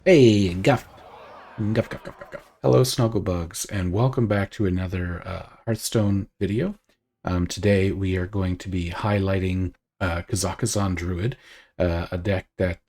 Hey, Guff. Guff, Guff, Guff, Guff, Guff. Hello, Snugglebugs, and welcome back to another Hearthstone video. Today we are going to be highlighting Kazakusan Druid, a deck that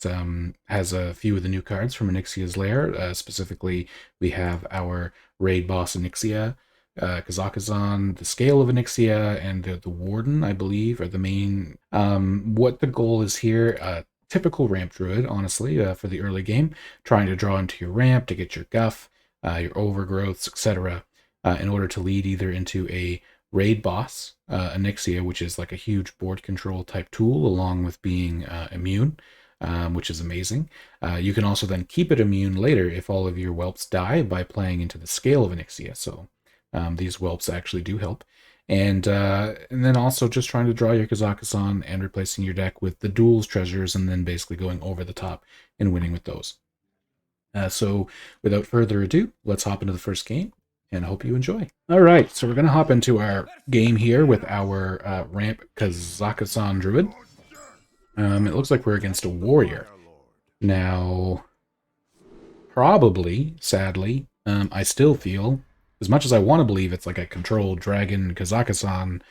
has a few of the new cards from Onyxia's Lair. Specifically, we have our Raid Boss Onyxia, Kazakusan, the Scale of Onyxia, and the Warden, I believe, are the main. What the goal is here, typical Ramp Druid, honestly, for the early game, trying to draw into your ramp to get your guff, your overgrowths, etc., in order to lead either into a raid boss, Onyxia, which is like a huge board control type tool, along with being immune, which is amazing. You can also then keep it immune later if all of your whelps die by playing into the scale of Onyxia, so these whelps actually do help. And then also just trying to draw your Kazakusan and replacing your deck with the duels treasures, and then basically going over the top and winning with those. So without further ado, let's hop into the first game, and I hope you enjoy. All right, so we're going to hop into our game here with our Ramp Kazakusan Druid. It looks like we're against a warrior. Now, probably, sadly, I still feel, as much as I want to believe it's like a controlled dragon Kazakusan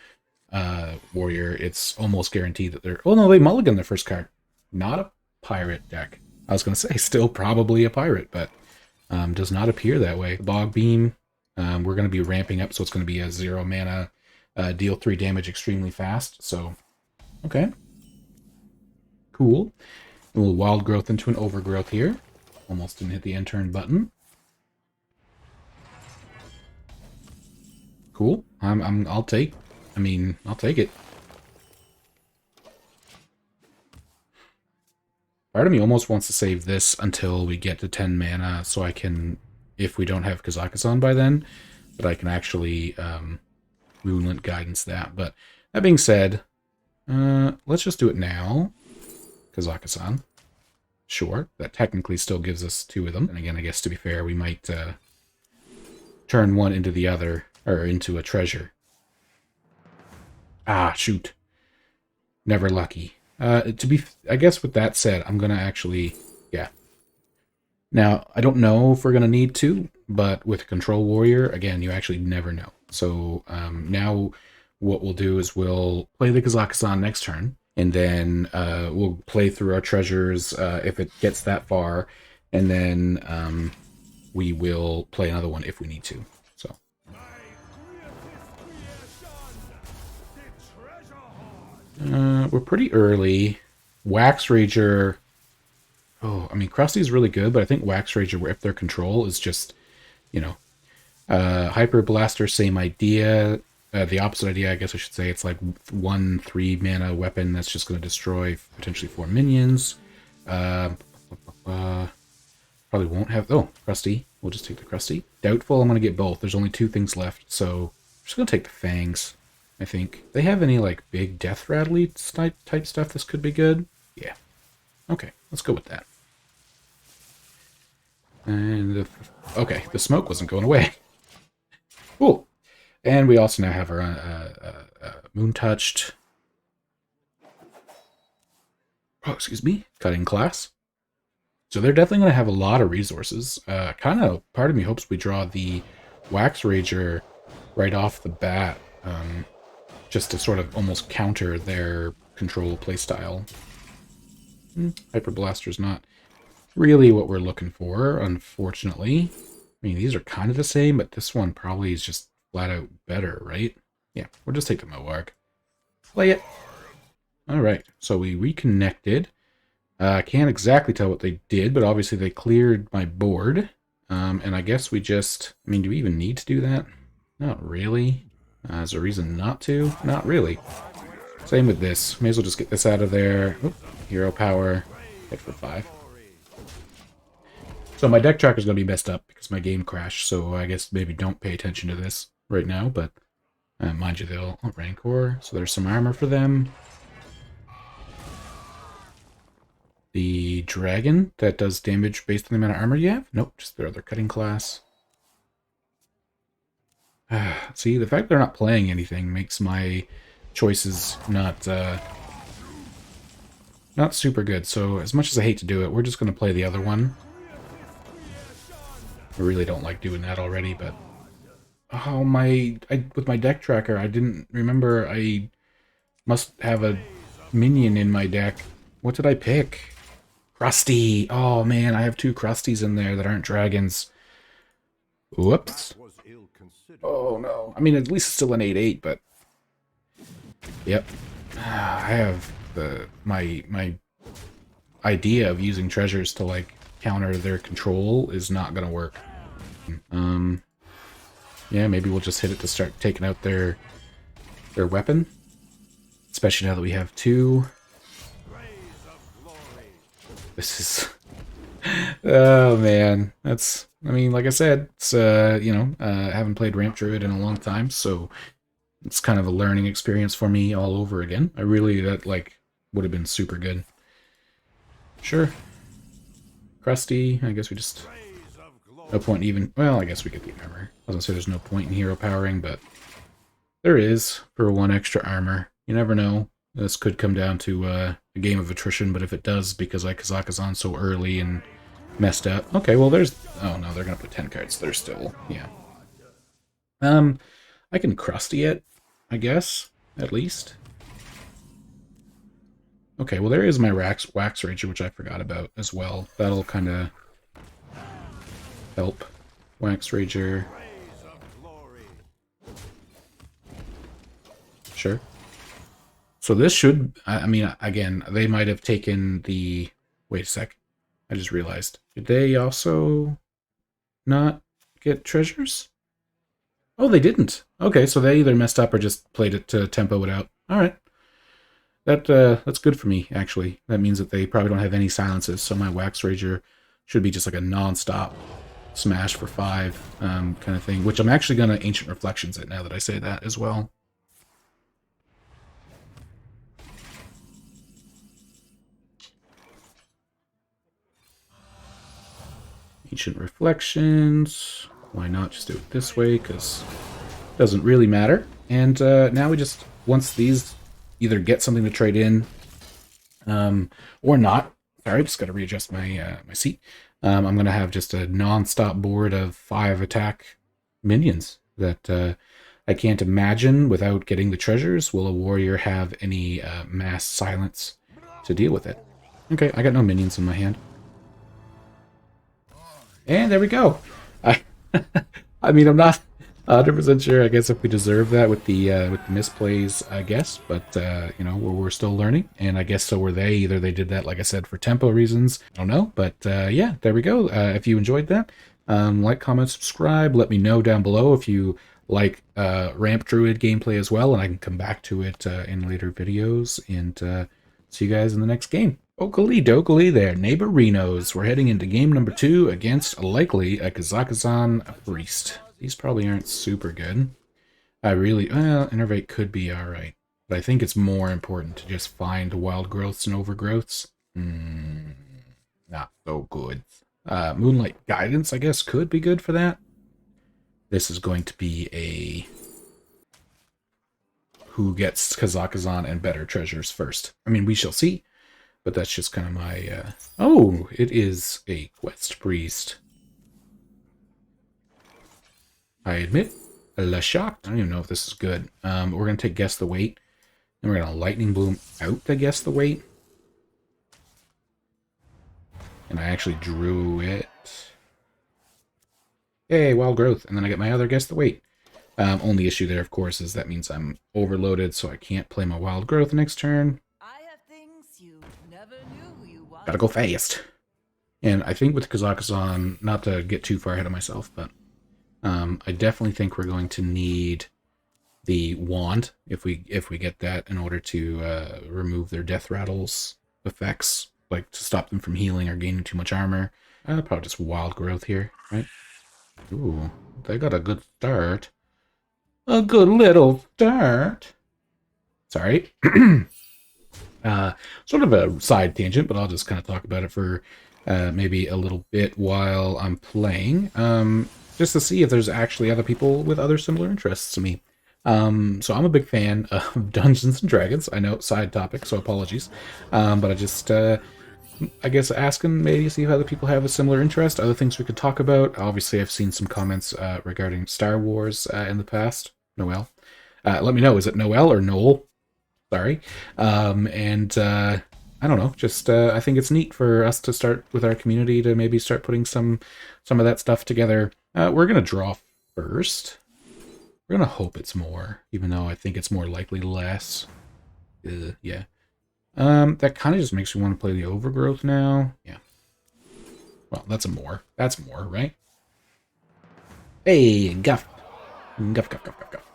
warrior, it's almost guaranteed that they're... Oh no, they mulligan their first card. Not a pirate deck. I was going to say still probably a pirate, but does not appear that way. Bog Beam, we're going to be ramping up, so it's going to be a 0 mana, deal 3 damage extremely fast. So, okay. Cool. A little wild growth into an overgrowth here. Almost didn't hit the end turn button. Cool. I'll take it. Part of me almost wants to save this until we get to 10 mana, so I can, if we don't have Kazakusan by then, but I can actually Moonlit Guidance that. But that being said, let's just do it now. Kazakusan. Sure, that technically still gives us 2 of them. And again, I guess to be fair, we might turn one into the other, or into a treasure. Ah, shoot. Never lucky. I guess with that said, I'm gonna actually, yeah. Now, I don't know if we're gonna need to, but with a Control Warrior, again, you actually never know. So now what we'll do is we'll play the Kazakusan next turn, and then we'll play through our treasures if it gets that far, and then we will play another one if we need to. So. We're pretty early. Wax Rager. Oh, I mean, Krusty's really good, but I think Wax Rager, if their control is just, you know, Hyper Blaster, same idea. The opposite idea, I guess I should say. It's like 1 3 mana weapon that's just going to destroy potentially 4 minions. Probably won't have... Oh, Krusty. We'll just take the Krusty. Doubtful I'm going to get both. There's only 2 things left, so I'm just going to take the Fangs. I think. They have any, like, big Death Rattly type stuff this could be good? Yeah. Okay, let's go with that. And, okay, the smoke wasn't going away. Cool. And we also now have our Moon Touched. Oh, excuse me. Cutting Class. So they're definitely going to have a lot of resources. Kind of, part of me hopes we draw the Wax Rager right off the bat. Just to sort of almost counter their control playstyle. Hyper Blaster's not really what we're looking for, unfortunately. I mean, these are kind of the same, but this one probably is just flat out better, right? Yeah, we'll just take the Moarg. Play it! Alright, so we reconnected. I can't exactly tell what they did, but obviously they cleared my board. And I guess we just... I mean, do we even need to do that? Not really. Is there a reason not to? Not really. Same with this. May as well just get this out of there. Oop, hero power. Hit for 5. So my deck tracker is going to be messed up because my game crashed, so I guess maybe don't pay attention to this right now, but mind you, they'll... Oh, Rancor. So there's some armor for them. The dragon that does damage based on the amount of armor you have? Nope, just their other cutting class. See, the fact they're not playing anything makes my choices not super good. So as much as I hate to do it, we're just going to play the other one. I really don't like doing that already, but... Oh, with my deck tracker, I didn't remember I must have a minion in my deck. What did I pick? Krusty! Oh man, I have 2 Krusties in there that aren't dragons. Whoops. Oh no. I mean, at least it's still an 8/8, but... Yep. I have my idea of using treasures to, like, counter their control is not gonna work. Yeah, maybe we'll just hit it to start taking out their weapon. Especially now that we have 2. This is... Oh, man. That's... I mean, like I said, it's, you know, I haven't played Ramp Druid in a long time, so it's kind of a learning experience for me all over again. That, like, would have been super good. Sure. Krusty, I guess we just... No point even... Well, I guess we get the armor. I was gonna say there's no point in hero powering, but there is for 1 extra armor. You never know. This could come down to a game of attrition, but if it does, because I Kazakusan so early and messed up... Okay, well there's... Oh no, they're gonna put 10 cards. They're still... Yeah. I can Krusty it, I guess, at least. Okay, well there is my Wax Rager, which I forgot about as well. That'll kind of help. Wax Rager. Sure. So this should... I mean, again, they might have taken the... Wait a sec. I just realized. Did they also not get treasures? Oh, they didn't. Okay, so they either messed up or just played it to tempo it out. Alright. That's good for me, actually. That means that they probably don't have any silences, so my Wax Rager should be just like a non-stop smash for 5 kind of thing, which I'm actually going to Ancient Reflections it now that I say that as well. Ancient Reflections. Why not just do it this way, because it doesn't really matter. And now we just, once these either get something to trade in, or not. Sorry, just got to readjust my my seat. I'm going to have just a non-stop board of 5 attack minions that I can't imagine, without getting the treasures, will a warrior have any mass silence to deal with it. Okay, I got no minions in my hand. And there we go. I mean, I'm not 100% sure, I guess, if we deserve that with the misplays, I guess. But, you know, we're still learning. And I guess so were they. Either they did that, like I said, for tempo reasons. I don't know. But, yeah, there we go. If you enjoyed that, like, comment, subscribe. Let me know down below if you like Ramp Druid gameplay as well. And I can come back to it in later videos. And see you guys in the next game. Oakley dokley there, neighborinos. We're heading into game number 2 against, likely, a Kazakusan Priest. These probably aren't super good. Well, Innervate could be alright. But I think it's more important to just find wild growths and overgrowths. Not so good. Moonlight Guidance, I guess, could be good for that. This is going to be a... who gets Kazakusan and better treasures first. I mean, we shall see. But that's just kind of my... Oh, it is a Quest Priest. I admit, shocked. I don't even know if this is good. We're going to take Guess the Weight. And we're going to Lightning Bloom out to Guess the Weight. And I actually drew it. Hey, Wild Growth. And then I get my other Guess the Weight. Only issue there, of course, is that means I'm overloaded, so I can't play my Wild Growth next turn. Gotta go fast. And I think with Kazakusan, not to get too far ahead of myself, but I definitely think we're going to need the wand if we get that in order to remove their death rattles effects, like to stop them from healing or gaining too much armor. Probably just Wild Growth here, right? Ooh, they got a good start. A good little start. Sorry. Sort of a side tangent, but I'll just kind of talk about it for maybe a little bit while I'm playing, just to see if there's actually other people with other similar interests to me. So I'm a big fan of Dungeons and Dragons. I know, side topic, so apologies. But I just I guess asking maybe see if other people have a similar interest, other things we could talk about. Obviously, I've seen some comments regarding Star Wars in the past. Noel, let me know. Is it Noel or Noel? Sorry. And I don't know. Just I think it's neat for us to start with our community to maybe start putting some of that stuff together. We're gonna draw first. We're gonna hope it's more, even though I think it's more likely less. Yeah. That kind of just makes me want to play the Overgrowth now. Yeah. Well, that's a more. That's more, right? Hey, Guff. Guff, Guff, Guff, Guff, Guff.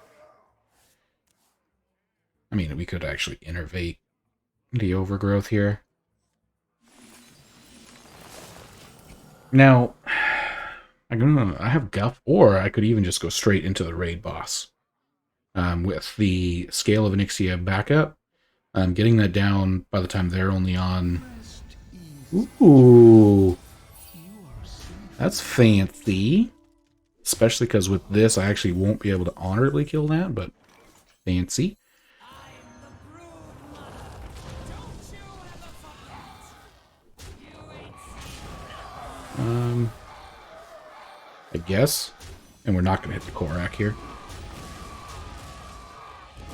I mean, we could actually innervate the Overgrowth here. Now, I have Guff, or I could even just go straight into the raid boss. With the Scale of Onyxia backup, getting that down by the time they're only on... Ooh! That's fancy. Especially because with this, I actually won't be able to honorably kill that, but fancy. I guess. And we're not going to hit the Korak here.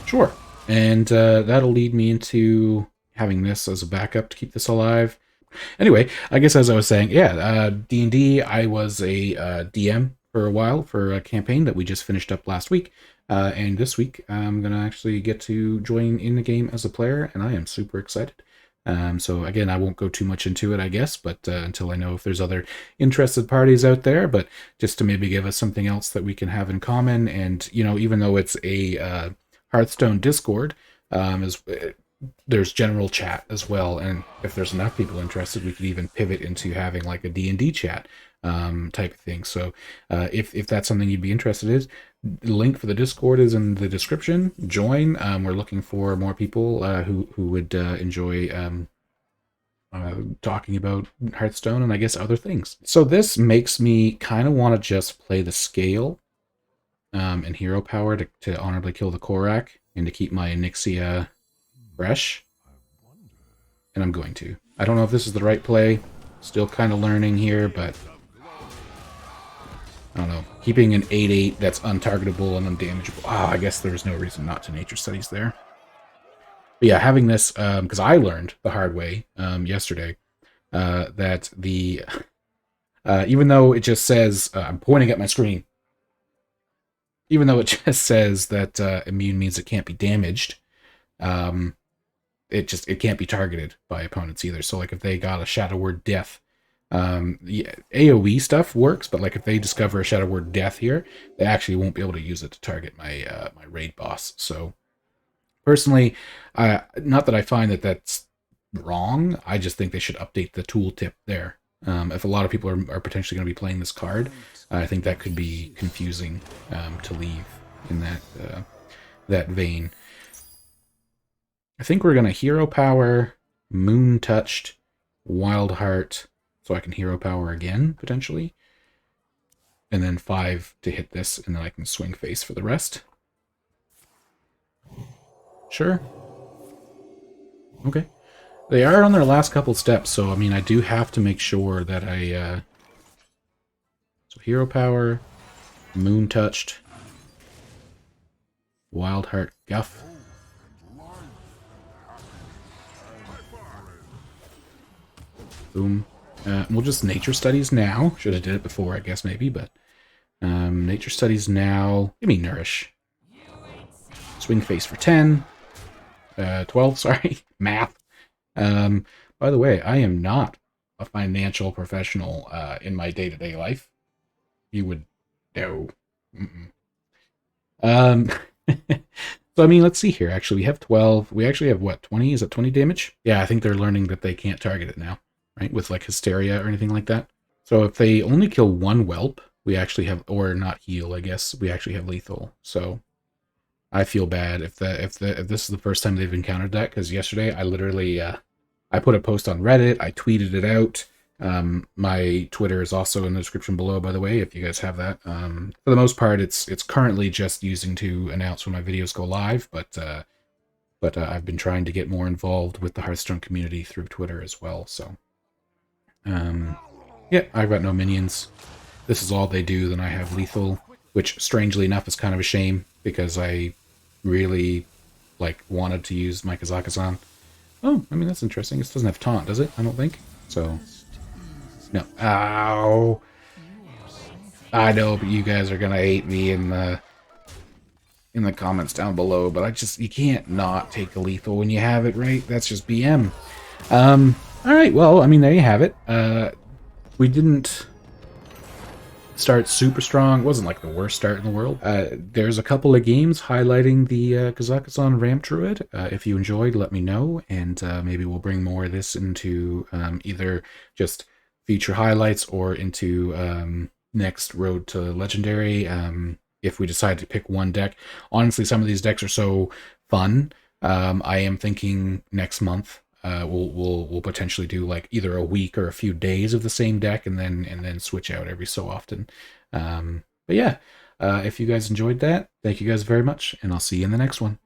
Sure. And that'll lead me into having this as a backup to keep this alive. Anyway, I guess as I was saying, yeah, D&D, I was a DM for a while for a campaign that we just finished up last week. And this week, I'm going to actually get to join in the game as a player, and I am super excited. So again, I won't go too much into it, I guess, but until I know if there's other interested parties out there, but just to maybe give us something else that we can have in common. And, you know, even though it's a Hearthstone Discord, there's general chat as well, and if there's enough people interested, we could even pivot into having like a D&D chat type of thing. So if that's something you'd be interested in, the link for the Discord is in the description. Join. We're looking for more people who would enjoy talking about Hearthstone and I guess other things. So this makes me kind of want to just play the Scale and Hero Power to honorably kill the Korak and to keep my Onyxia fresh. And I'm going to. I don't know if this is the right play. Still kind of learning here, but I don't know. Keeping an 8/8 that's untargetable and undamageable. I guess there's no reason not to nature studies there. But yeah, having this, because I learned the hard way yesterday that the, even though it just says, I'm pointing at my screen, even though it just says that immune means it can't be damaged, it can't be targeted by opponents either. So like if they got a Shadow Word Death, the AoE stuff works, but like if they discover a Shadow Word Death here, they actually won't be able to use it to target my my raid boss. So personally, not that I find that that's wrong, I just think they should update the tooltip there. If a lot of people are potentially going to be playing this card, I think that could be confusing to leave in that vein. I think we're going to Hero Power, Moon Touched, Wild Heart, so I can Hero Power again, potentially. And then 5 to hit this, and then I can swing face for the rest. Sure. Okay. They are on their last couple steps, so I mean, I do have to make sure that I... So Hero Power, Moon Touched, Wild Heart, Guff. Boom. We'll just Nature Studies now. Should have did it before, I guess, maybe, but... Nature Studies now. Give me Nourish. Swing Face for 10. 12, sorry. Math. By the way, I am not a financial professional in my day-to-day life. You would know. So, I mean, let's see here. Actually, we have 12. We actually have, what, 20? Is that 20 damage? Yeah, I think they're learning that they can't target it now, right? With, like, Hysteria or anything like that. So if they only kill one whelp, we actually have, or not heal, I guess, we actually have lethal. So I feel bad if this is the first time they've encountered that, because yesterday I literally, I put a post on Reddit, I tweeted it out. My Twitter is also in the description below, by the way, if you guys have that. For the most part, it's currently just using to announce when my videos go live, but I've been trying to get more involved with the Hearthstone community through Twitter as well. So Yeah, I've got no minions. This is all they do, then I have lethal, which strangely enough is kind of a shame because I really wanted to use my Kazakusan. Oh, I mean that's interesting. This doesn't have taunt, does it? I don't think. So no. Ow. I know, but you guys are gonna hate me in the comments down below, but you can't not take a lethal when you have it, right? That's just BM. Alright, well, I mean there you have it. We didn't start super strong. It wasn't like the worst start in the world. There's a couple of games highlighting the Kazakusan Ramp Druid. If you enjoyed, let me know, and maybe we'll bring more of this into either just feature highlights or into next Road to Legendary. If we decide to pick one deck. Honestly, some of these decks are so fun. I am thinking next month we'll potentially do like either a week or a few days of the same deck and then switch out every so often. But yeah, if you guys enjoyed that, thank you guys very much, and I'll see you in the next one.